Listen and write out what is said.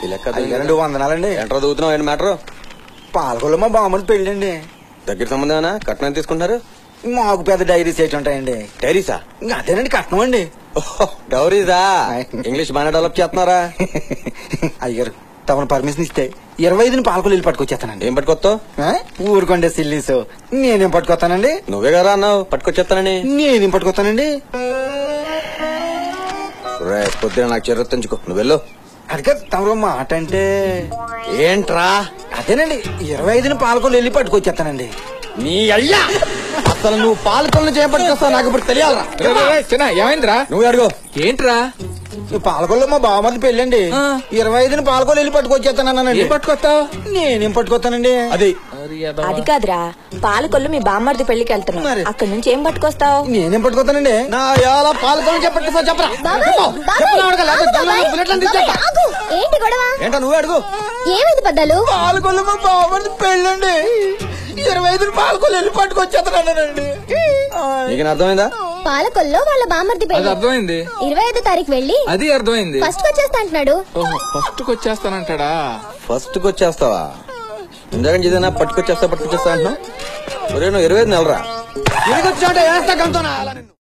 ఈ లెక్క అయ్యారండి వందనాలండి. ఎంటర్ దూతున్నావు ఏంటి మ్యాటర్? పాలకొల్లో మా బామ్మని పెళ్ళండి. దగ్గర సంబంధమేనా? కట్నం తీసుకుంటున్నారు? మాకు పెద్ద డైరీస్ ఏంటి ఉంటాయండి. డైరీసా? అదేనండి కట్నం అండి. డౌరీసా? ఇంగ్లీష్ బాగా డెవలప్ చేస్తున్నారా? అయ్యారు తమను పర్మిషన్ ఇస్తే 25 పాలకొల్లు వెళ్ళి పట్టుకొచ్చేస్తానండి. ఏం పట్టుకొస్తావు? ఊరుకోండి సిల్లీస్. నేనేం పట్టుకొస్తానండి? నువ్వే కదా అన్నావు పట్టుకొచ్చేస్తానని. నేనేం పట్టుకొస్తానండి? పొద్దున నాకు చెర్రెత్తించుకో, నువ్వు వెళ్ళు. అడిగా తమరు మాట అంటే ఏంట్రా? అదేనండి 25 పాలకొల్లు వెళ్ళి పట్టుకొచ్చేస్తానండి. నీ అయ్యా అసలు నువ్వు పాలకొల్లు చేపట్టుకొస్తావు నాకు ఇప్పుడు తెలియాలరా? ఏమైందిరా? నువ్వు అడుగు. ఏంట్రా? పాలకొల్లో మా బామ్మది పెళ్ళండి. 25 పాలకొల్లు వెళ్ళి పట్టుకొచ్చేస్తానండి. పట్టుకొస్తావు? నేనేం పట్టుకొస్తానండి? అది కాదురా, పాలకొల్లు మీ బామ్మర్ది పెళ్లికి వెళ్తున్నావు, అక్కడి నుంచి ఏం పట్టుకొస్తావు? నేనేం పట్టుకొస్తానండి? నా ఎలా పాలకొల్లు చేపట్టుకొస్తావు చెప్పరా? ఏంటి గొడవ? ఏంటో నువ్వే అడుగు. ఏమైంది పెద్దలు? పాలకొల్లు మా బామ్మది పెళ్ళండి. 25 పాలకొల్లు వెళ్ళి పట్టుకొచ్చేస్తానండి. నీకు అర్థమైందా? పాలకొల్లో వాళ్ళ బామ్మర్ది అది అర్థమైంది. 25 తారీఖు వెళ్ళి అది అర్థమైంది. ఫస్ట్ వచ్చేస్తా అంటున్నాడు. ఫస్ట్ వచ్చేస్తానంటాడా? ఫస్ట్ వచ్చేస్తావా? ఇందాక ఏదైనా పట్టుకొచ్చేస్తా అంటున్నావు. నువ్వు 25 నెలరా?